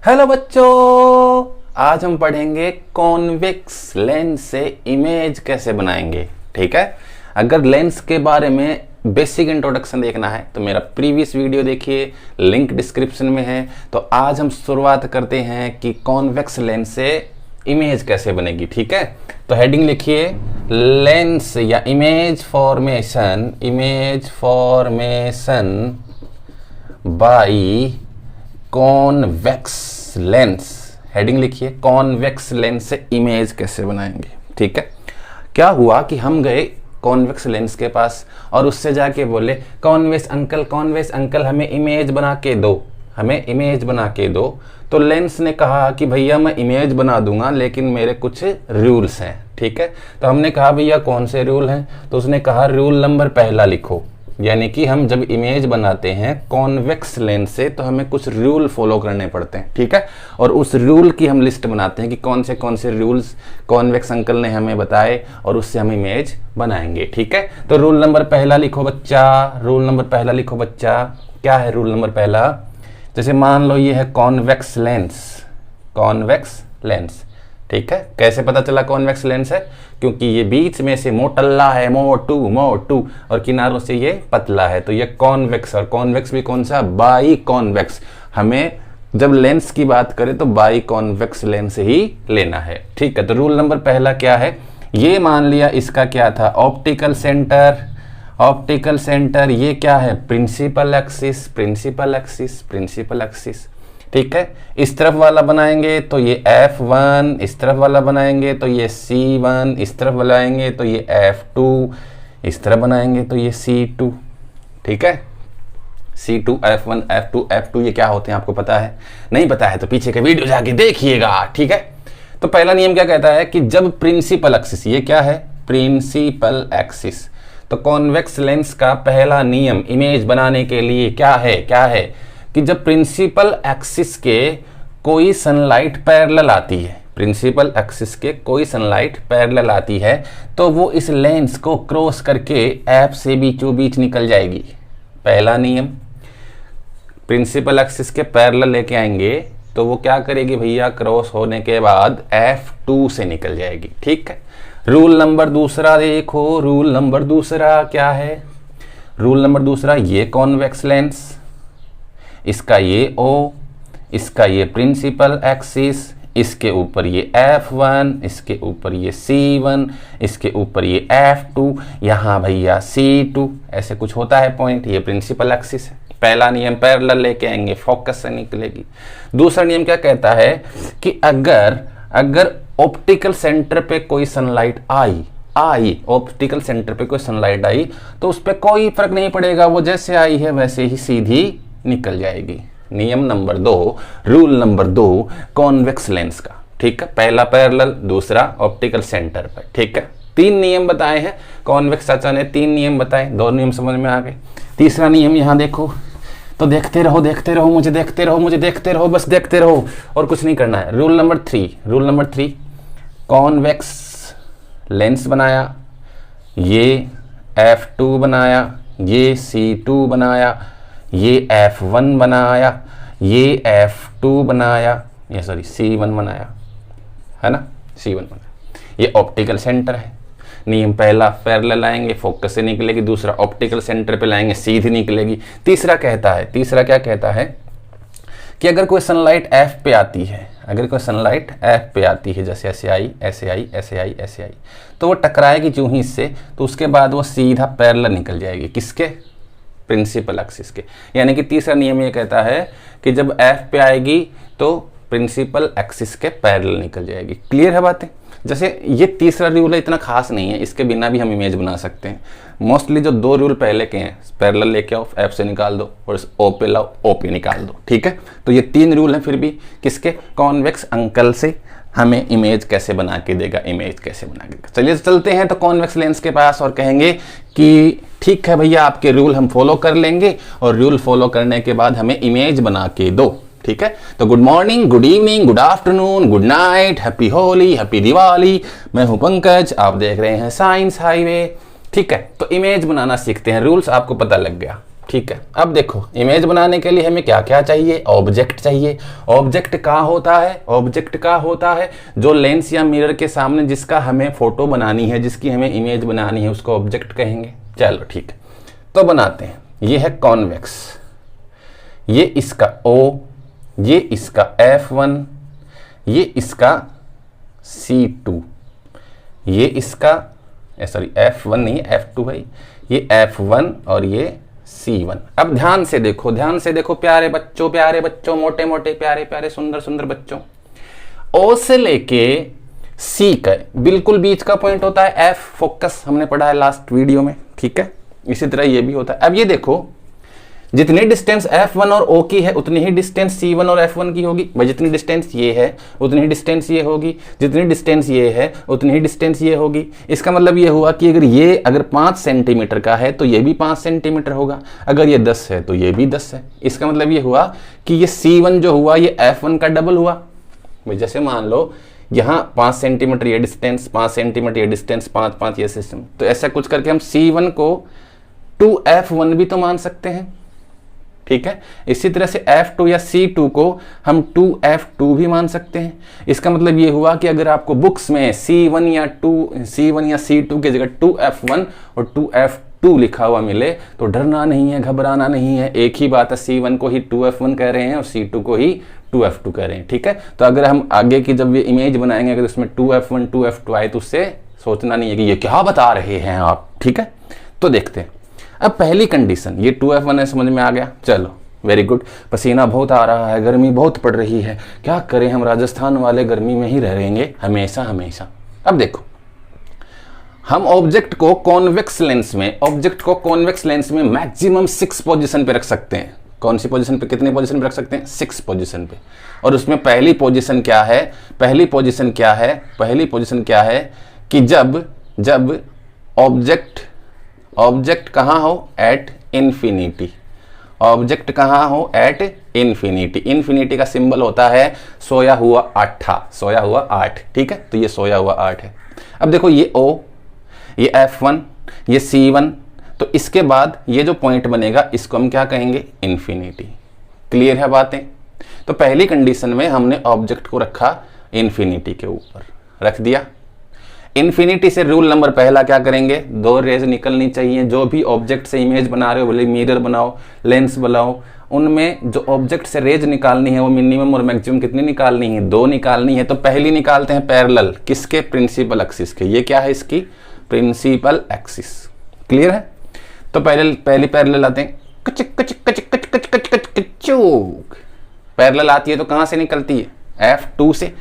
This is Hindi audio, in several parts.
हेलो बच्चों, आज हम पढ़ेंगे कॉन्वेक्स लेंस से इमेज कैसे बनाएंगे। ठीक है, अगर लेंस के बारे में बेसिक इंट्रोडक्शन देखना है तो मेरा प्रीवियस वीडियो देखिए, लिंक डिस्क्रिप्शन में है। तो आज हम शुरुआत करते हैं कि कॉन्वेक्स लेंस से इमेज कैसे बनेगी। ठीक है, तो हेडिंग लिखिए लेंस या image formation by convex lens. Heading लिखिए कॉन्वेक्स लेंस से इमेज कैसे बनाएंगे। ठीक है, क्या हुआ कि हम गए कॉन्वेक्स लेंस के पास और उससे जाके बोले कॉन्वेक्स अंकल हमें इमेज बना के दो। तो लेंस ने कहा कि भैया मैं इमेज बना दूंगा लेकिन मेरे कुछ रूल्स हैं। ठीक है, तो हमने कहा भैया कौन से रूल हैं, तो उसने कहा रूल नंबर पहला लिखो। यानी कि हम जब इमेज बनाते हैं कॉन्वेक्स लेंस से तो हमें कुछ रूल फॉलो करने पड़ते हैं। ठीक है, और उस रूल की हम लिस्ट बनाते हैं कि कौन से रूल्स कॉन्वेक्स अंकल ने हमें बताए और उससे हम इमेज बनाएंगे। ठीक है, तो रूल नंबर पहला लिखो बच्चा। क्या है रूल नंबर पहला? जैसे मान लो ये है कॉन्वेक्स लेंस। ठीक है, कैसे पता चला कॉन्वेक्स लेंस है? क्योंकि ये बीच में से मोटल्ला है, मोटू और किनारों से ये पतला है, तो ये कॉन्वेक्स। और कॉन्वेक्स भी कौन सा? By convex. हमें जब लेंस की बात करें तो बाई कॉन्वेक्स लेंस ही लेना है। ठीक है, तो रूल नंबर पहला क्या है? ये मान लिया इसका क्या था? Optical centre. ये क्या है? Principal axis. ठीक है, इस तरफ वाला बनाएंगे तो ये F1, इस तरफ वाला बनाएंगे तो ये C1, इस तरफ बनाएंगे तो ये F2, इस तरफ बनाएंगे तो ये C2। ठीक है, C2, F1, F2 ये क्या होते हैं आपको पता है? नहीं पता है तो पीछे का वीडियो जाके देखिएगा। ठीक है, तो पहला नियम क्या कहता है कि जब प्रिंसिपल एक्सिस, ये क्या है? Principal axis. तो कॉन्वेक्स लेंस का पहला नियम इमेज बनाने के लिए क्या है कि जब प्रिंसिपल एक्सिस के कोई सनलाइट पैरेलल आती है तो वो इस लेंस को क्रॉस करके एफ से बीचों बीच निकल जाएगी। पहला नियम, प्रिंसिपल एक्सिस के पैरेलल लेके आएंगे तो वो क्या करेगी भैया? क्रॉस होने के बाद F2 से निकल जाएगी। ठीक है, रूल नंबर दूसरा देखो। रूल नंबर दूसरा क्या है? रूल नंबर दूसरा, ये कॉन्वेक्स लेंस, इसका ये O, इसका ये प्रिंसिपल एक्सिस, इसके ऊपर ये F1, इसके ऊपर ये C1, इसके ऊपर ये F2, यहाँ भैया C2, ऐसे कुछ होता है पॉइंट। ये प्रिंसिपल एक्सिस है। पहला नियम पैरेलल लेके आएंगे, फोकस से निकलेगी। दूसरा नियम क्या कहता है कि अगर ऑप्टिकल सेंटर पे कोई सनलाइट ऑप्टिकल सेंटर पे कोई सनलाइट आई तो उस पर कोई फर्क नहीं पड़ेगा, वो जैसे आई है वैसे ही सीधी निकल जाएगी। नियम number 2, rule number 2 convex lens का। ठीक है, पहला पैरेलल, दूसरा ऑप्टिकल सेंटर पर। ठीक है, 3 नियम बताए हैं कॉन्वेक्स चाचा ने, 3 नियम बताए, 2 नियम समझ में आ गए। तीसरा नियम यहाँ देखो, तो देखते रहो, मुझे देखते रहो, बस देखते रहो और कुछ नहीं करना है। रूल नंबर 3 कॉन्वेक्स लेंस बनाया, ये F2 बनाया, ये C2 बनाया, ये F1 बनाया, ये F2 बनाया, ये सॉरी C1 बनाया, है ना? C1 बनाया। ये ऑप्टिकल सेंटर है। नियम पहला पैरेलल लाएंगे, फोकस से निकलेगी। दूसरा ऑप्टिकल सेंटर पे लाएंगे, सीधी निकलेगी। तीसरा क्या कहता है कि अगर कोई सनलाइट F पे आती है, जैसे ऐसे आई, तो वो टकराएगी जो ही इससे, तो उसके बाद वो सीधा पैरेलल निकल जाएगी। किसके? प्रिंसिपल एक्सिस के। यानी कि तीसरा नियम ये कहता है कि जब F पे आएगी तो प्रिंसिपल एक्सिस के पैरेलल निकल जाएगी। क्लियर है बातें? जैसे ये तीसरा रूल है, इतना खास नहीं है, इसके बिना भी हम इमेज बना सकते हैं। मोस्टली जो 2 रूल पहले के हैं, पैरेलल लेके आओ, F से निकाल दो, और O पे लाओ, O पे निकाल दो। ठीक है, तो ये 3 रूल हैं फिर भी किसके? कॉन्वेक्स अंकल से हमें इमेज कैसे बना के देगा। चलिए चलते हैं तो कॉन्वेक्स लेंस के पास और कहेंगे कि ठीक है भैया, आपके रूल हम फॉलो कर लेंगे और रूल फॉलो करने के बाद हमें इमेज बना के दो। ठीक है, तो good morning, good evening, good afternoon, good night, happy Holi, happy Diwali. मैं हूं पंकज, आप देख रहे हैं साइंस हाईवे। ठीक है, तो इमेज बनाना सीखते हैं। रूल्स आपको पता लग गया। ठीक है। अब देखो इमेज बनाने के लिए हमें क्या क्या चाहिए, ऑब्जेक्ट चाहिए। ऑब्जेक्ट क्या होता है, ऑब्जेक्ट क्या होता है, जो लेंस या मिरर के सामने जिसका हमें फोटो बनानी है, जिसकी हमें इमेज बनानी है, उसको ऑब्जेक्ट कहेंगे। चलो ठीक है, तो बनाते हैं। ये है कॉन्वेक्स, ये इसका O, ये इसका F1, ये इसका C2, ये इसका सॉरी F1 नहीं F2 भाई, ये F1 और ये C1। अब ध्यान से देखो, ध्यान से देखो प्यारे बच्चों, मोटे मोटे प्यारे प्यारे सुंदर सुंदर बच्चों, O से लेके C का बिल्कुल बीच का पॉइंट होता है F, फोकस, हमने पढ़ा है लास्ट वीडियो में, ठीक है। इसी तरह ये भी होता है। अब ये देखो जितनी डिस्टेंस F1 और O की है उतनी ही डिस्टेंस C1 और F1 की होगी भाई। जितनी डिस्टेंस ये है उतनी ही डिस्टेंस ये होगी, जितनी डिस्टेंस ये है उतनी ही डिस्टेंस ये होगी। इसका मतलब ये हुआ कि अगर 5 सेंटीमीटर का है तो ये भी 5 सेंटीमीटर होगा, अगर ये 10 है तो ये भी 10 है। इसका मतलब ये हुआ कि ये C1 जो हुआ ये F1 का डबल हुआ भाई। जैसे मान लो यहाँ 5 सेंटीमीटर ये डिस्टेंस, 5 सेंटीमीटर ये डिस्टेंस, 5 ये सिस्टम, तो ऐसा कुछ करके हम C1 को 2F1 भी तो मान सकते हैं, ठीक है। इसी तरह से F2 या C2 को हम 2F2 भी मान सकते हैं। इसका मतलब ये हुआ कि अगर आपको बुक्स में C1 या C2 की जगह 2F1 और 2F2 लिखा हुआ मिले तो डरना नहीं है, घबराना नहीं है। एक ही बात है, C1 को ही 2F1 कह रहे हैं और C2 को ही 2F2 कह रहे हैं, ठीक है। तो अगर हम आगे की जब ये इमेज बनाएंगे अगर उसमें 2F1 2F2 आए तो उससे सोचना नहीं है कि ये क्या बता रहे हैं आप, ठीक है। तो देखते हैं। अब पहली कंडीशन, ये 2F1 है, समझ में आ गया, चलो वेरी गुड। पसीना बहुत आ रहा है, गर्मी बहुत पड़ रही है, क्या करें, हम राजस्थान वाले गर्मी में ही रहेंगे हमेशा हमेशा। अब देखो हम ऑब्जेक्ट को कॉन्वेक्स लेंस में मैक्सिमम 6 पोजीशन पे रख सकते हैं। कौन सी पोजीशन पे, कितने पोजीशन पे रख सकते हैं, 6 पोजीशन पे। और उसमें पहली पोजीशन क्या है, पहली पोजीशन क्या है कि जब ऑब्जेक्ट कहाँ हो, एट इन्फिनिटी। ऑब्जेक्ट कहाँ हो, एट इन्फिनिटी। इन्फिनिटी का सिंबल होता है सोया हुआ 8, ठीक है। तो ये सोया हुआ 8 है। अब देखो ये O, ये F1, ये C1, तो इसके बाद ये जो पॉइंट बनेगा इसको हम क्या कहेंगे, इन्फिनिटी। क्लियर है बातें। तो पहली कंडीशन में हमने ऑब्जेक्ट को रखा इन्फिनिटी के ऊपर, रख दिया। इन्फिनिटी से रूल नंबर पहला क्या करेंगे, 2 रेज निकलनी चाहिए। जो भी ऑब्जेक्ट से इमेज बना रहे हो, बोले मिरर बनाओ, लेंस बनाओ, उनमें जो ऑब्जेक्ट से रेज निकालनी है वो मिनिमम और मैक्सिमम कितनी निकालनी है, 2 निकालनी है। तो पहली निकालते हैं पैरेलल, किसके, प्रिंसिपल एक्सिस के। ये क्या है, इसकी प्रिंसिपल एक्सिस। क्लियर है। तो पहली पैरेलल आते हैं, पैरेलल आती है तो कहां से निकलती है, F2 से,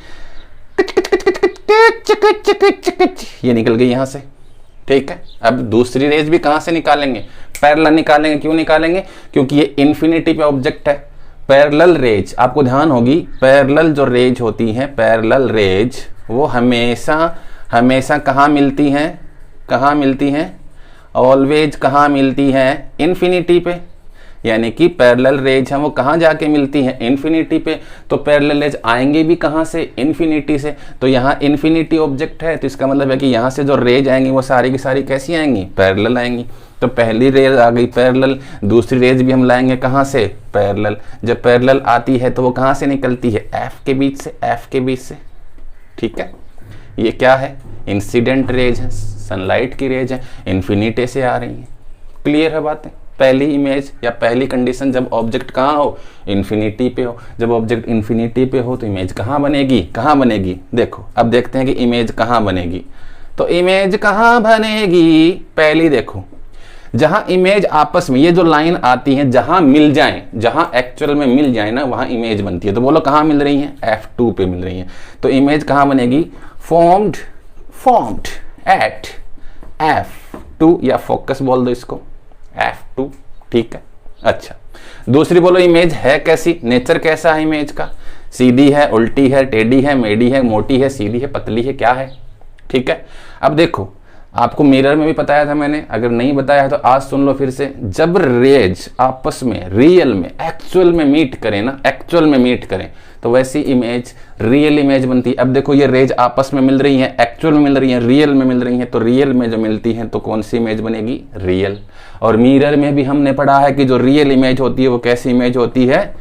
ये निकल गई यहां से, ठीक है। अब दूसरी रेज भी कहां से निकालेंगे, पैरेलल निकालेंगे। क्यों निकालेंगे, क्योंकि ये इन्फिनिटी पे ऑब्जेक्ट है। पैरेलल रेज, आपको ध्यान होगी, पैरेलल जो रेज होती हैं, पैरेलल रेज वो हमेशा कहां मिलती हैं, ऑलवेज कहां मिलती हैं, इन्फिनिटी पे। यानी कि पैरेलल रेज है वो कहाँ जाके मिलती हैं, इन्फिनिटी पे। तो पैरेलल रेज आएंगे भी कहाँ से, इन्फिनिटी से। तो यहाँ इन्फिनिटी ऑब्जेक्ट है तो इसका मतलब है कि यहाँ से जो रेज आएंगी वो सारी की सारी कैसी आएंगी, पैरेलल आएंगी। तो पहली रेज आ गई पैरेलल, दूसरी रेज भी हम लाएंगे कहाँ से, पैरेलल। जब पैरेलल आती है तो वो कहाँ से निकलती है, F के बीच से, ठीक है। ये क्या है, इंसिडेंट रेज है, सनलाइट की रेज है, इन्फिनिटी से आ रही है। क्लियर है बातें। पहली इमेज या पहली कंडीशन, जब ऑब्जेक्ट कहाँ हो, इन्फिनिटी पे हो। जब ऑब्जेक्ट इन्फिनिटी पे हो तो इमेज कहाँ बनेगी, देखो अब देखते हैं कि इमेज कहाँ बनेगी। तो इमेज कहाँ बनेगी, पहली देखो, जहां इमेज आपस में, ये जो लाइन आती है जहां मिल जाए, जहां एक्चुअल में मिल जाए ना, वहां इमेज बनती है। तो बोलो कहां मिल रही है, F2 पे मिल रही है। तो इमेज कहां बनेगी, फॉर्म्ड एट F2, या फोकस बोल दो इसको, F2, ठीक है। अच्छा, दूसरी बोलो इमेज है कैसी, नेचर कैसा है इमेज का, सीधी है, उल्टी है, टेढ़ी है, मेढ़ी है, मोटी है, सीधी है, पतली है, क्या है, ठीक है। अब देखो आपको मिरर में भी बताया था मैंने, अगर नहीं बताया है तो आज सुन लो फिर से। जब रेज आपस में रियल में एक्चुअल में मीट करें ना, एक्चुअल में मीट करें, तो वैसी इमेज रियल इमेज बनती है। अब देखो ये रेज आपस में मिल रही हैं, एक्चुअल में मिल रही हैं, रियल में मिल रही हैं, तो रियल में जो मिलती हैं तो कौन सी इमेज बनेगी? रियल। और मिरर में भी हमने पढ़ा है कि जो रियल इमेज होती है वो कैसी इमेज होती है?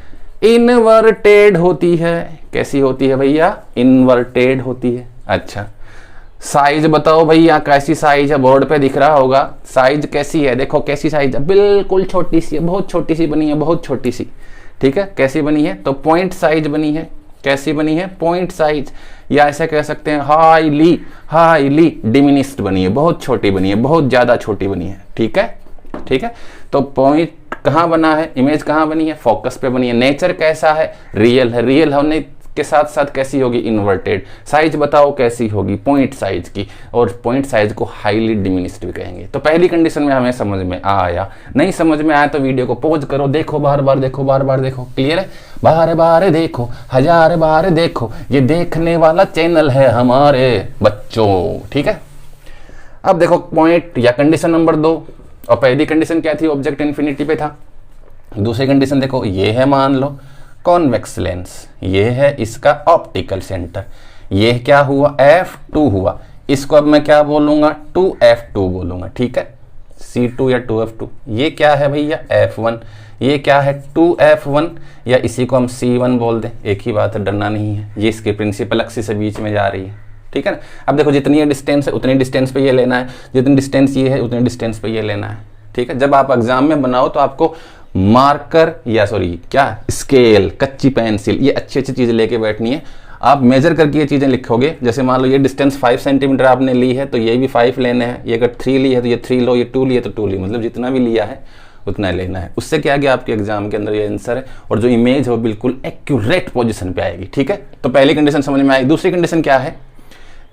इनवर्टेड होती है। कैसी होती है भैया? इनवर्टेड होती है। अच्छा, साइज बताओ भैया, कैसी साइज है? बोर्ड पे दिख रहा होगा साइज कैसी है, देखो कैसी साइज है, बिल्कुल छोटी सी है, बहुत छोटी सी बनी है, बहुत छोटी सी। ठीक है, कैसी बनी है? तो पॉइंट साइज बनी है। कैसी बनी है? पॉइंट साइज, या ऐसे कह सकते हैं हाईली डिमिनिस्ड बनी है, बहुत छोटी बनी है, बहुत ज्यादा छोटी बनी है। ठीक है, ठीक है। तो पॉइंट कहाँ बना है? इमेज कहाँ बनी है? फोकस पे बनी है। नेचर कैसा है? रियल है। रियल होने के साथ साथ कैसी होगी? इन्वर्टेड। साइज बताओ कैसी होगी? पॉइंट साइज की। और पॉइंट साइज को हाईली डिमिनिस्ड भी कहेंगे। तो पहली कंडीशन में हमें समझ में आया। नहीं समझ में आया तो वीडियो को पॉज करो, देखो, बार बार देखो, बार बार देखो। क्लियर है? बार बार देखो, हजार बार देखो, ये देखने वाला चैनल है हमारे बच्चों। ठीक है, अब देखो पॉइंट या कंडीशन नंबर 2। और पहली कंडीशन क्या थी? ऑब्जेक्ट इन्फिनिटी पे था। दूसरी कंडीशन देखो, ये है मान लो कॉन्वेक्स लेंस, ये है इसका ऑप्टिकल सेंटर, ये क्या हुआ? F2 हुआ। इसको अब मैं क्या बोलूंगा? 2F2 बोलूंगा। ठीक है, C2 या 2F2। ये क्या है भैया? F1। ये क्या है? 2F1, या इसी को हम C1 बोल दें, एक ही बात है, डरना नहीं है। ये इसके प्रिंसिपल एक्सिस से बीच में जा रही है। ठीक है ना? अब देखो जितनी डिस्टेंस है उतनी डिस्टेंस पे ये लेना है, जितनी डिस्टेंस ये है उतनी डिस्टेंस पे ये लेना है। ठीक है, जब आप एग्जाम में बनाओ तो आपको मार्कर या क्या स्केल, कच्ची पेंसिल, ये अच्छी अच्छी चीजें लेके बैठनी है। आप मेजर करके ये चीजें लिखोगे। जैसे मान लो ये डिस्टेंस 5 सेंटीमीटर आपने ली है तो ये भी 5 लेने हैं। ये अगर 3 ली है तो ये 3 लो, ये 2 ली है तो 2 ली, मतलब जितना भी लिया है उतना लेना है। उससे क्या गया आपके एग्जाम के अंदर ये आंसर है, और जो इमेज हो बिल्कुल एक्यूरेट पोजिशन पे आएगी। ठीक है, तो पहली कंडीशन समझ में आई। दूसरी कंडीशन क्या है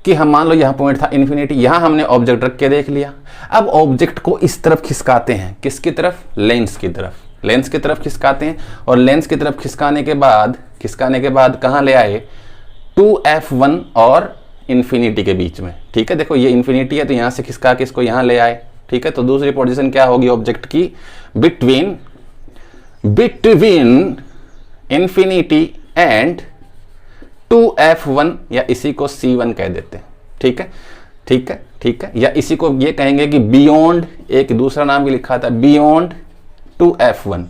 कि हम मान लो यहाँ पॉइंट था इन्फिनिटी, यहाँ हमने ऑब्जेक्ट रख के देख लिया। अब ऑब्जेक्ट को इस तरफ खिसकाते हैं, किसकी तरफ? लेंस की तरफ। लेंस की तरफ खिसकाते हैं, और लेंस की तरफ खिसकाने के बाद कहाँ ले आए? 2F1 और इन्फिनिटी के बीच में। ठीक है, देखो ये इन्फिनिटी है तो यहाँ से खिसका के इसको यहाँ ले आए। ठीक है, तो दूसरी पोजीशन क्या होगी ऑब्जेक्ट की? बिटवीन इन्फिनिटी एंड 2F1, या इसी को C1 कह देते हैं। ठीक है, ठीक है, ठीक है। या इसी को ये कहेंगे कि बियॉन्ड, एक दूसरा नाम भी लिखा था, बियॉन्ड 2F1,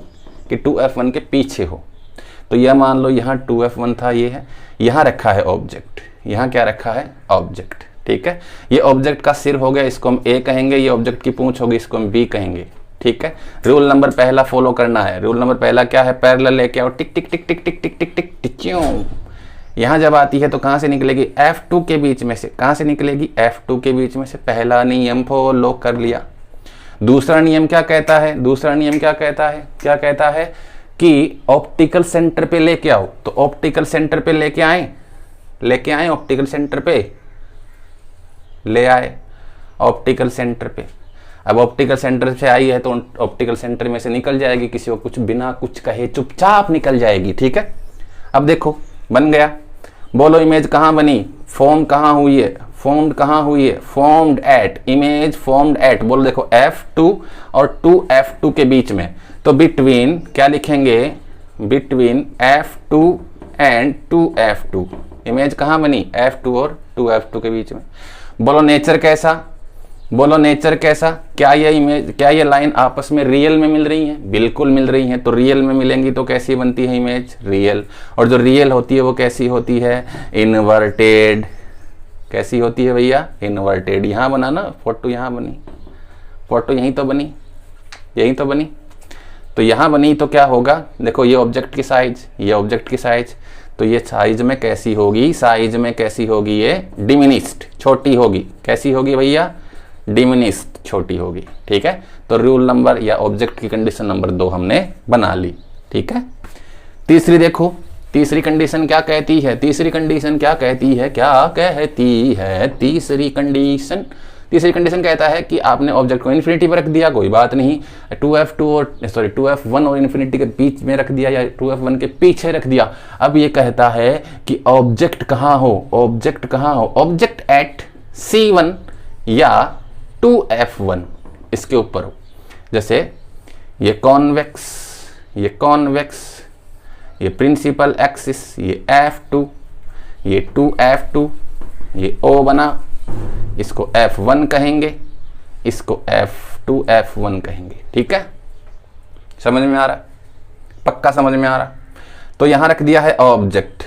कि 2F1 के पीछे हो। तो यह मान लो यहाँ 2F1 था, ये है, यहाँ रखा है ऑब्जेक्ट, यहाँ क्या रखा है? ऑब्जेक्ट। ठीक है, ये ऑब्जेक्ट का सिर हो गया, इसको हम A कहेंगे। ये ऑब्जेक्ट की पूंछ होगी, इसको हम B कहेंगे। ठीक है, रूल नंबर पहला फॉलो करना है। रूल नंबर पहला क्या है? पैरेलल लेके आओ, टिक टिक टिक टिक टिक टिक टिक टिक टिक। यहाँ जब आती है तो कहाँ से निकलेगी? F2 के बीच में से। कहाँ से निकलेगी? F2 के बीच में से। पहला नियम फॉलो कर लिया। दूसरा नियम क्या कहता है? दूसरा नियम क्या कहता है? क्या कहता है कि ऑप्टिकल सेंटर पे लेके आओ। तो ऑप्टिकल सेंटर पे लेके आए, ऑप्टिकल सेंटर पे ले आए, ऑप्टिकल सेंटर पे। अब ऑप्टिकल सेंटर से आई है तो ऑप्टिकल सेंटर में से निकल जाएगी, किसी को कुछ बिना कुछ कहे चुपचाप निकल जाएगी। ठीक है, अब देखो बन गया। बोलो इमेज कहाँ बनी? फॉर्म कहाँ हुई है? फॉर्म्ड कहाँ हुई है? Formed at, image formed at. बोलो देखो F2 और 2F2 के बीच में, तो बिटवीन क्या लिखेंगे? Between F2 and 2F2। Image कहाँ बनी? F2 और 2F2 के बीच में। बोलो नेचर कैसा? बोलो नेचर कैसा? क्या ये इमेज, क्या ये लाइन आपस में रियल में मिल रही है? बिल्कुल मिल रही है। तो रियल में मिलेंगी तो कैसी बनती है इमेज? रियल। और जो रियल होती है वो कैसी होती है? इनवर्टेड। कैसी होती है भैया? इनवर्टेड। यहाँ बना ना फोटो, यहाँ बनी फोटो, यहीं तो बनी, यहीं तो बनी। तो यहाँ बनी तो क्या होगा? देखो ये ऑब्जेक्ट की साइज, ये ऑब्जेक्ट की साइज, तो ये साइज में कैसी होगी? साइज में कैसी होगी? ये डिमिनिस्ड, छोटी होगी। कैसी होगी भैया? डिमिनिस्ड, छोटी होगी। ठीक है, तो रूल नंबर या ऑब्जेक्ट की कंडीशन नंबर 2 हमने बना ली। ठीक है, तीसरी देखो, तीसरी कंडीशन क्या कहती है? तीसरी कंडीशन क्या कहती है? क्या कहती है तीसरी कंडीशन? तीसरी कंडीशन कहता है कि आपने ऑब्जेक्ट को इन्फिनिटी पर रख दिया, कोई बात नहीं, 2F1 और इन्फिनिटी के बीच में रख दिया, या 2F1 के पीछे रख दिया। अब ये कहता है कि ऑब्जेक्ट कहाँ हो? ऑब्जेक्ट कहाँ हो? ऑब्जेक्ट एट C1 या 2f1 इसके ऊपर हो। जैसे ये कॉन्वेक्स, ये कॉन्वेक्स, ये प्रिंसिपल एक्सिस, ये f2, ये 2f2, ये O बना, इसको f1 कहेंगे, इसको f2 f1 कहेंगे। ठीक है, समझ में आ रहा, पक्का समझ में आ रहा। तो यहां रख दिया है ऑब्जेक्ट,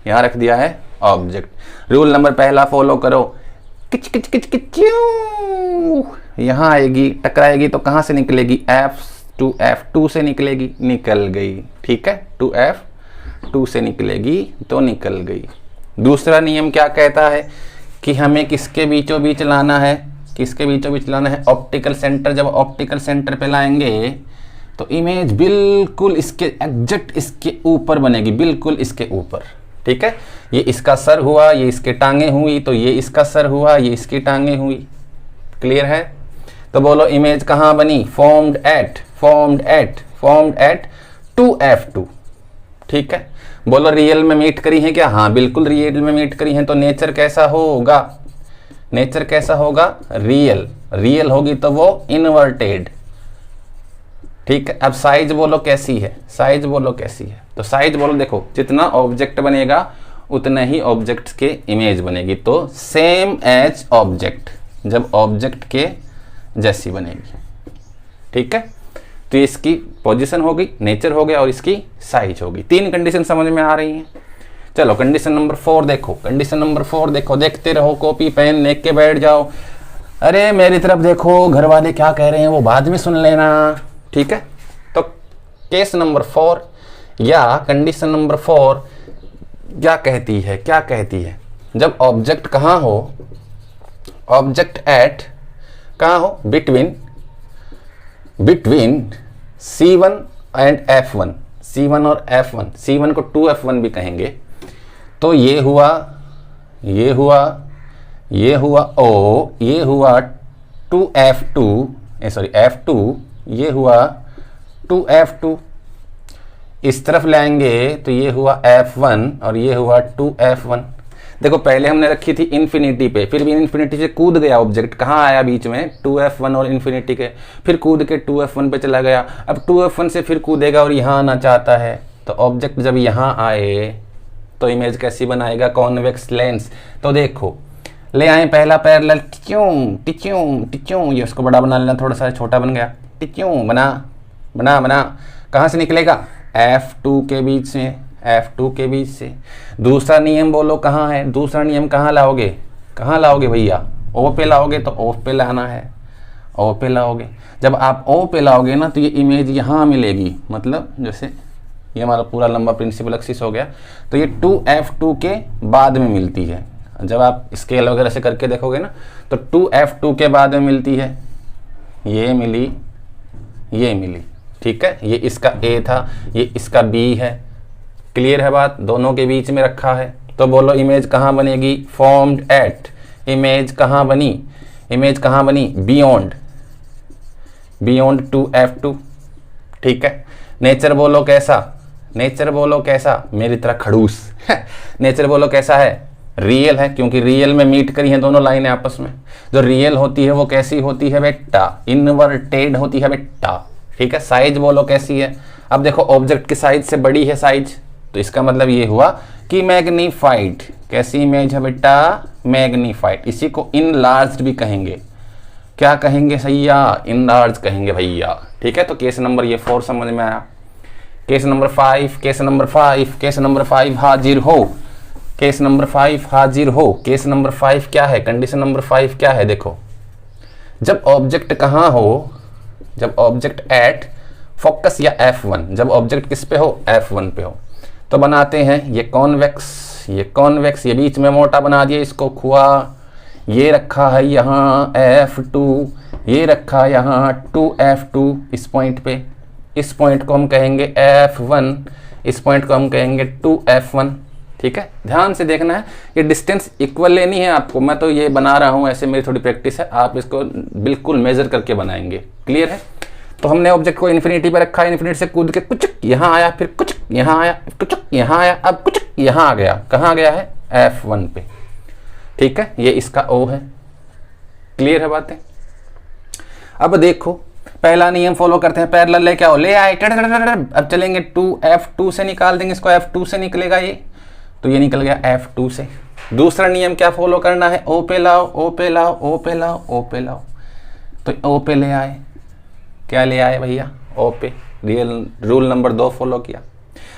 यहां रख दिया है ऑब्जेक्ट। रूल नंबर पहला फॉलो करो, किच किच किच किच, यहां आएगी, टकराएगी तो कहां से निकलेगी, f2 से निकलेगी, निकल गई। ठीक है, 2f2 से निकलेगी तो निकल गई। दूसरा नियम क्या कहता है कि हमें किसके बीचों बीच लाना है, किसके बीचों बीच लाना है, ऑप्टिकल सेंटर। जब ऑप्टिकल सेंटर पे लाएंगे तो इमेज बिल्कुल इसके एग्जैक्ट इसके ऊपर बनेगी, बिल्कुल इसके ऊपर। ठीक है, ये इसका सर हुआ, ये इसके टांगे हुई, तो ये इसका सर हुआ, ये इसकी टांगे हुई। क्लियर है? तो बोलो इमेज कहाँ बनी, फॉर्म्ड एट 2f2। ठीक है, बोलो रियल में मीट करी है क्या, हाँ बिल्कुल रियल में मीट करी है। तो नेचर कैसा होगा, नेचर कैसा होगा, रियल। रियल होगी तो वो इनवर्टेड। ठीक है, अब साइज बोलो कैसी है, साइज बोलो कैसी है। तो साइज बोलो, देखो जितना ऑब्जेक्ट बनेगा उतने ही ऑब्जेक्ट के इमेज बनेगी। तो सेम एज ऑब्जेक्ट, जब ऑब्जेक्ट के जैसी बनेगी। ठीक है, तो इसकी पोजीशन होगी, नेचर हो गया, और इसकी साइज होगी। 3 कंडीशन समझ में आ रही हैं। चलो कंडीशन नंबर 4 देखो, कंडीशन नंबर 4 देखो, देखते रहो, कॉपी पेन लेके के बैठ जाओ। अरे मेरी तरफ देखो, घर वाले क्या कह रहे हैं वो बाद में सुन लेना। ठीक है, तो केस नंबर 4 या कंडीशन नंबर 4 क्या कहती है, क्या कहती है, जब ऑब्जेक्ट कहाँ हो, ऑब्जेक्ट एट कहाँ हो, between C1 and F1, C1 और F1, C1 को 2F1 भी कहेंगे। तो ये हुआ, ये हुआ, ये हुआ O, ये हुआ 2F2, सॉरी F2, ये हुआ 2F2। इस तरफ लाएंगे तो ये हुआ F1 और ये हुआ 2F1। देखो पहले हमने रखी थी इन्फिनिटी पे, फिर भी इन्फिनिटी से कूद गया ऑब्जेक्ट, कहाँ आया बीच में, 2F1 और इन्फिनिटी के, फिर कूद के 2F1 पे चला गया। अब 2F1 से फिर कूदेगा और यहाँ आना चाहता है। तो ऑब्जेक्ट जब यहाँ आए तो इमेज कैसी बनाएगा, कॉन्वेक्स लेंस। तो देखो ले आए पहला पैरेलल, टिच्यूं, ये उसको बड़ा बना लेना, थोड़ा सा छोटा बन गया, टिच्यूं बना बना बना, कहाँ से निकलेगा, F2 के बीच से, F2 के बीच से। दूसरा नियम बोलो कहाँ है, दूसरा नियम कहाँ लाओगे, कहाँ लाओगे भैया, O पे लाओगे, तो O पे लाना है, O पे लाओगे। जब आप O पे लाओगे ना तो ये इमेज यहाँ मिलेगी, मतलब जैसे ये हमारा पूरा लंबा प्रिंसिपल एक्सिस हो गया, तो ये 2F2 के बाद में मिलती है। जब आप स्केल वगैरह से करके देखोगे ना तो 2F2 के बाद में मिलती है, ये मिली, ये मिली। ठीक है, ये इसका A था, ये इसका B है। क्लियर है बात, दोनों के बीच में रखा है। तो बोलो इमेज कहाँ बनेगी, फॉर्म्ड एट, इमेज कहाँ बनी, इमेज कहाँ बनी, बियॉन्ड 2F2। ठीक है, नेचर बोलो कैसा, नेचर बोलो कैसा, मेरी तरह खड़ूस नेचर बोलो कैसा है, रियल है, क्योंकि रियल में मीट करी हैं दोनों लाइनें आपस में। जो रियल होती है वो कैसी होती है बेटा, इनवर्टेड होती है बेटा। ठीक है, साइज बोलो कैसी है। अब देखो ऑब्जेक्ट की साइज से बड़ी है साइज, तो इसका मतलब ये हुआ कि मैग्नीफाइड। कैसी इमेज है बेटा, मैग्नीफाइड। इसी को इनलार्ज्ड भी कहेंगे, क्या कहेंगे भैया, इनलार्ज कहेंगे भैया। ठीक है, तो केस नंबर ये 4 समझ में आया। Case number 5, case number 5, case number 5 हाजिर हो, केस नंबर 5 हाजिर हो। केस नंबर 5 क्या है, कंडीशन नंबर 5 क्या है, देखो जब ऑब्जेक्ट कहाँ हो, जब ऑब्जेक्ट एट फोकस या F1, जब ऑब्जेक्ट किस पे हो, F1 पे हो, तो बनाते हैं ये कॉन्वेक्स, ये कॉन्वेक्स, ये बीच में मोटा बना दिया इसको खुआ, ये रखा है यहाँ F2, ये रखा है यहाँ 2F2 इस पॉइंट पे, इस पॉइंट को हम कहेंगे F1, इस पॉइंट को हम कहेंगे 2F1। ठीक है, ध्यान से देखना है, ये डिस्टेंस इक्वल लेनी है आपको। मैं तो ये बना रहा हूँ ऐसे, मेरी थोड़ी प्रैक्टिस है, आप इसको बिल्कुल मेजर करके बनाएंगे। क्लियर है, तो हमने ऑब्जेक्ट को इन्फिनिटी पे रखा है, इन्फिनिटी से कूद के कुछ यहाँ आया, फिर कुछ यहाँ आया, कुछ यहाँ आया, अब कुछ यहाँ आ गया, कहाँ गया है, F1 पे। ठीक है, ये इसका O है। क्लियर है बातें, अब देखो पहला नियम फॉलो करते हैं, पैरेलल ले क्या हो, ले आए, अब चलेंगे 2F2 से निकाल देंगे इसको, F2 से निकलेगा ये, तो ये निकल गया F2 से। दूसरा नियम क्या फॉलो करना है, O पे लाओ, O पे लाओ, O पे लाओ, O पे लाओ, तो O पे ले आए, क्या ले आए भैया, O पे, रियल रूल नंबर 2 फॉलो किया।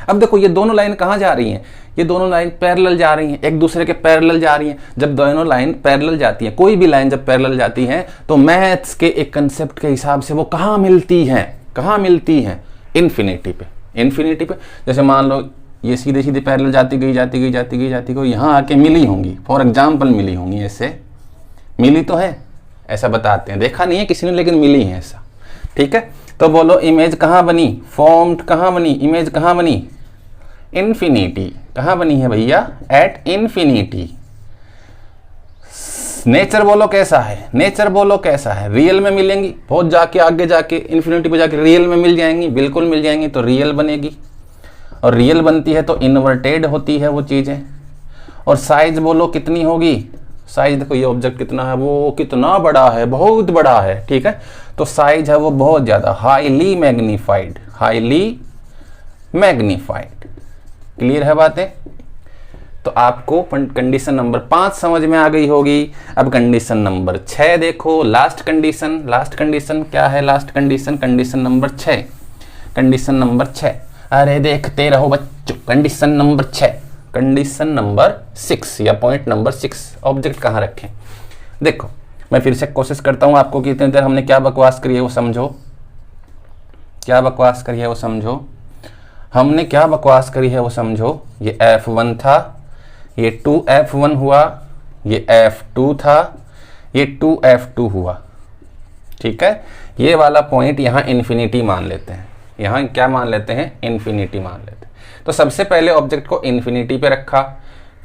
अब देखो ये दोनों लाइन कहाँ जा रही हैं, ये दोनों लाइन पैरेलल जा रही हैं, एक दूसरे के पैरेलल जा रही हैं। जब दोनों लाइन पैरेलल जाती हैं, कोई भी लाइन जब पैरेलल जाती है तो मैथ्स के एक कंसेप्ट के हिसाब से वो कहाँ मिलती हैं, कहाँ मिलती हैं, इन्फिनिटी पे, इन्फिनिटी पे। जैसे मान लो ये सीधे सीधे पैरेलल जाती गई जाती गई जाती गई जाती गई, यहाँ आके मिली होंगी, फॉर एग्जाम्पल मिली होंगी, ऐसे मिली तो है, ऐसा बताते हैं, देखा नहीं है किसी ने लेकिन मिली है ऐसा, ठीक है। तो बोलो इमेज कहाँ बनी, फॉर्म्ड कहाँ बनी, इमेज कहाँ बनी, इन्फिनिटी, कहाँ बनी है भैया, एट इन्फिनिटी। नेचर बोलो कैसा है, नेचर बोलो कैसा है, रियल में मिलेंगी, बहुत जाके आगे जाके इन्फिनिटी पे जाके रियल में मिल जाएंगी, बिल्कुल मिल जाएंगी, तो रियल बनेगी, और रियल बनती है तो इन्वर्टेड होती है वो चीज़ें। और साइज बोलो कितनी होगी, साइज देखो ये ऑब्जेक्ट कितना है, वो कितना बड़ा है, बहुत बड़ा है, ठीक है, तो साइज है वो बहुत ज़्यादा, highly magnified, highly magnified. Clear है बातें। तो आपको कंडीशन नंबर 5 समझ में आ गई होगी। अब कंडीशन नंबर 6 देखो, लास्ट कंडीशन, लास्ट कंडीशन क्या है, last condition, condition number 6, condition number 6, अरे देखते रहो बच्चों, कंडीशन नंबर 6, कंडीशन नंबर 6 या पॉइंट नंबर 6, ऑब्जेक्ट कहाँ रखें। देखो मैं फिर से कोशिश करता हूँ आपको कि इतनी देर हमने क्या बकवास करी है वो समझो, क्या बकवास करी है वो समझो, हमने क्या बकवास करी है वो समझो। ये F1 था, ये 2F1 हुआ, ये F2 था, ये 2F2 हुआ, ठीक है। ये वाला पॉइंट यहाँ इन्फिनिटी मान लेते हैं, यहाँ क्या मान लेते हैं, इन्फिनिटी मान लेते हैं। तो सबसे पहले ऑब्जेक्ट को इन्फिनिटी पे रखा,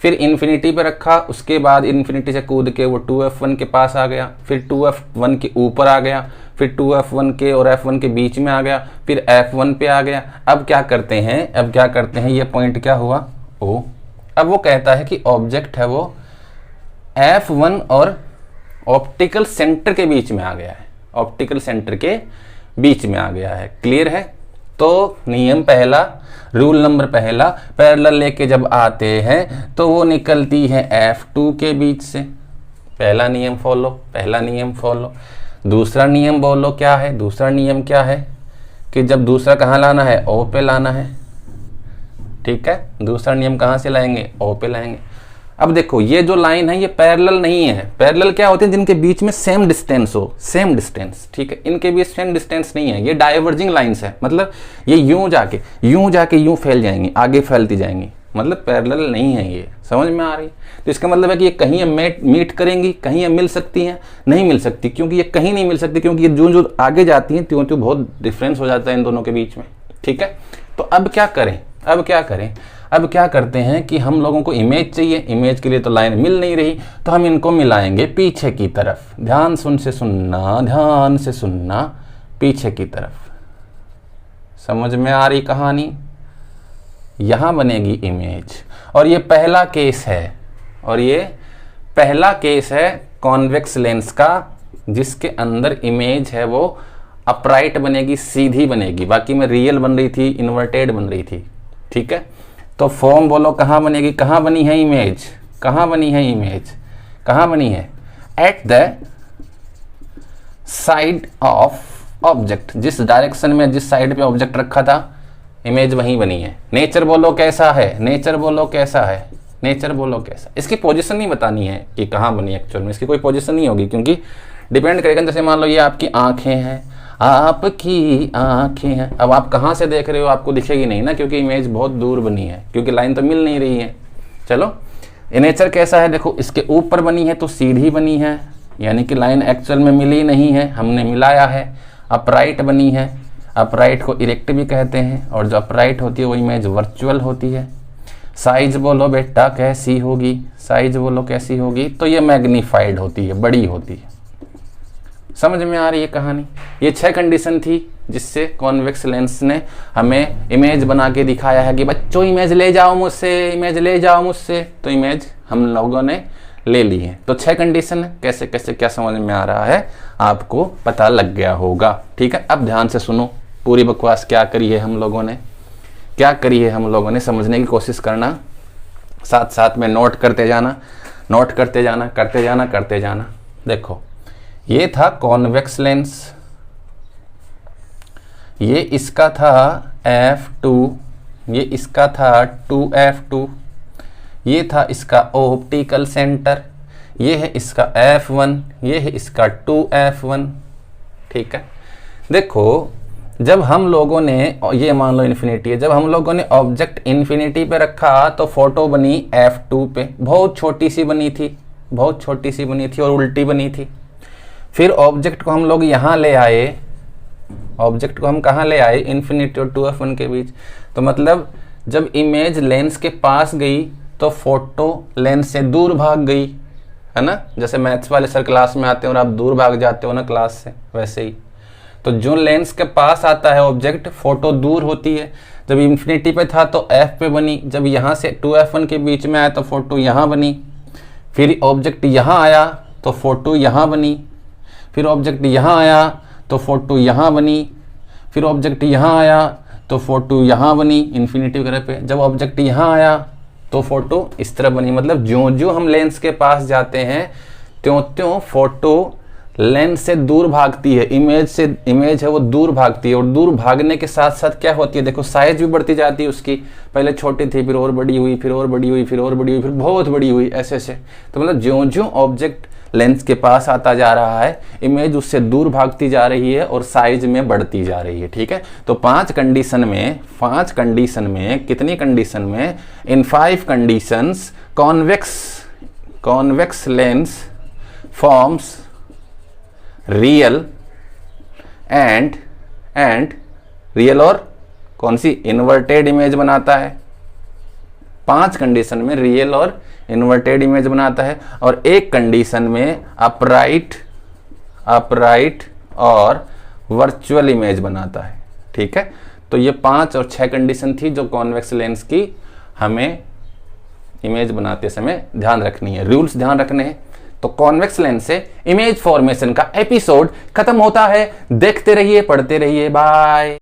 फिर इन्फिनिटी पे रखा, उसके बाद इन्फिनिटी से कूद के वो 2F1 के पास आ गया, फिर 2F1 के ऊपर आ गया, फिर 2F1 के और F1 के बीच में आ गया, फिर F1 पे आ गया। अब क्या करते हैं, अब क्या करते हैं, ये पॉइंट क्या हुआ, O। अब वो कहता है कि ऑब्जेक्ट है वो F1 और ऑप्टिकल सेंटर के बीच में आ गया है, ऑप्टिकल सेंटर के बीच में आ गया है। क्लियर है। तो नियम पहला, रूल नंबर पहला, पैरेलल लेके जब आते हैं तो वो निकलती है F2 के बीच से, पहला नियम फॉलो, पहला नियम फॉलो। दूसरा नियम बोलो क्या है, दूसरा नियम क्या है कि जब दूसरा कहाँ लाना है, O पे लाना है, ठीक है। दूसरा नियम कहाँ से लाएंगे, O पे लाएंगे। अब देखो ये जो लाइन है ये पैरेलल नहीं है, पैरेलल क्या होते हैं, जिनके बीच में सेम डिस्टेंस हो, सेम डिस्टेंस, ठीक है। इनके बीच सेम डिस्टेंस नहीं है, ये डाइवर्जिंग लाइंस है, मतलब ये यूं जाके यूं फैल जाएंगी, आगे फैलती जाएंगी, मतलब पैरेलल नहीं है ये, समझ में आ रही। तो इसका मतलब है कि ये कहीं ये मीट करेंगी, कहीं ये मिल सकती हैं, नहीं मिल सकती, क्योंकि ये कहीं नहीं मिल सकती, क्योंकि ये जो आगे जाती हैं त्यों बहुत डिफरेंस हो जाता है इन दोनों के बीच में, ठीक है। तो अब क्या करें, अब क्या करें, अब क्या करते हैं कि हम लोगों को इमेज चाहिए, इमेज के लिए तो लाइन मिल नहीं रही, तो हम इनको मिलाएंगे पीछे की तरफ। ध्यान से सुनना, ध्यान से सुनना, पीछे की तरफ। समझ में आ रही कहानी। यहां बनेगी इमेज, और ये पहला केस है, और ये पहला केस है कॉन्वेक्स लेंस का, जिसके अंदर इमेज है वो अपराइट बनेगी, सीधी बनेगी, बाकी में रियल बन रही थी, इन्वर्टेड बन रही थी, ठीक है। तो फॉर्म बोलो कहाँ बनेगी, कहाँ बनी है इमेज, कहाँ बनी है इमेज, कहाँ बनी है, at the side of object, जिस डायरेक्शन में, जिस साइड पे ऑब्जेक्ट रखा था, इमेज वहीं बनी है। नेचर बोलो कैसा है, नेचर बोलो कैसा है, नेचर बोलो कैसा। इसकी पोजीशन नहीं बतानी है कि कहाँ बनी एक्चुअल में, इसकी कोई पोजीशन नहीं होगी, क्योंकि डिपेंड करेगा। जैसे मान लो ये आपकी आंखें हैं, आपकी आंखें हैं, अब आप कहाँ से देख रहे हो आपको दिखेगी नहीं ना, क्योंकि इमेज बहुत दूर बनी है, क्योंकि लाइन तो मिल नहीं रही है। चलो नेचर कैसा है, देखो इसके ऊपर बनी है तो सीधी बनी है, यानी कि लाइन एक्चुअल में मिली नहीं है, हमने मिलाया है। अपराइट बनी है, अपराइट को इरेक्ट भी कहते हैं, और जो अपराइट होती है वो इमेज वर्चुअल होती है। साइज बोलो बेटा कैसी होगी, साइज बोलो कैसी होगी, तो ये मैग्नीफाइड होती है, बड़ी होती है। समझ में आ रही है कहानी। ये 6 कंडीशन थी जिससे कॉन्वेक्स लेंस ने हमें इमेज बना के दिखाया है कि बच्चों इमेज ले जाओ मुझसे, इमेज ले जाओ मुझसे। तो इमेज हम लोगों ने ले ली है। तो 6 कंडीशन है, कैसे कैसे क्या समझ में आ रहा है आपको पता लग गया होगा। ठीक है, अब ध्यान से सुनो पूरी बकवास क्या करी है हम लोगों ने, क्या करी है हम लोगों ने, समझने की कोशिश करना, साथ साथ में नोट करते जाना, नोट करते जाना, करते जाना, करते जाना। देखो ये था कॉन्वेक्स लेंस, ये इसका था f2, ये इसका था 2f2, ये था इसका ऑप्टिकल सेंटर, ये है इसका f1, ये है इसका 2f1। ठीक है, देखो जब हम लोगों ने, ये मान लो इन्फिनिटी है, जब हम लोगों ने ऑब्जेक्ट इन्फिनिटी पे रखा तो फोटो बनी f2 पे, बहुत छोटी सी बनी थी, बहुत छोटी सी बनी थी और उल्टी बनी थी। फिर ऑब्जेक्ट को हम लोग यहाँ ले आए, ऑब्जेक्ट को हम कहाँ ले आए, इन्फिनिटी और 2f1 के बीच। तो मतलब जब इमेज लेंस के पास गई तो फोटो लेंस से दूर भाग गई, है ना, जैसे मैथ्स वाले सर क्लास में आते हैं और आप दूर भाग जाते हो ना क्लास से, वैसे ही। तो जो लेंस के पास आता है ऑब्जेक्ट, फोटो दूर होती है। जब इन्फिनिटी पे था तो f पे बनी, जब यहाँ से 2f1 के बीच में आया तो फोटो यहाँ बनी, फिर ऑब्जेक्ट यहाँ आया तो फोटो यहाँ बनी, फिर ऑब्जेक्ट यहाँ आया तो फोटो यहाँ बनी, फिर ऑब्जेक्ट यहाँ आया तो फोटो यहाँ बनी इन्फिनिटी वगैरह पे। जब ऑब्जेक्ट यहाँ आया तो फोटो इस तरह बनी। मतलब ज्यों ज्यों हम लेंस के पास जाते हैं त्यों त्यों फोटो लेंस से दूर भागती है, इमेज से, इमेज है वो दूर भागती है। और दूर भागने के साथ साथ क्या होती है, देखो साइज भी बढ़ती जाती है उसकी, पहले छोटी थी फिर और बड़ी हुई, फिर और बड़ी हुई, फिर और बड़ी हुई, फिर बहुत बड़ी हुई, ऐसे ऐसे। तो मतलब ज्यों ज्यों ऑब्जेक्ट लेंस के पास आता जा रहा है, इमेज उससे दूर भागती जा रही है और साइज में बढ़ती जा रही है। ठीक है, तो 5 कंडीशन में, 5 कंडीशन में, कितनी कंडीशन में, इन 5 conditions convex lens forms real and real और कौन सी, इन्वर्टेड इमेज बनाता है। 5 कंडीशन में रियल और इन्वर्टेड इमेज बनाता है, और एक कंडीशन में अपराइट और वर्चुअल इमेज बनाता है। ठीक है, तो ये 5 और 6 कंडीशन थी जो कॉन्वेक्स लेंस की हमें इमेज बनाते समय ध्यान रखनी है, रूल्स ध्यान रखने हैं। तो कॉन्वेक्स लेंस से इमेज फॉर्मेशन का एपिसोड खत्म होता है। देखते रहिए, पढ़ते रहिए, बाय।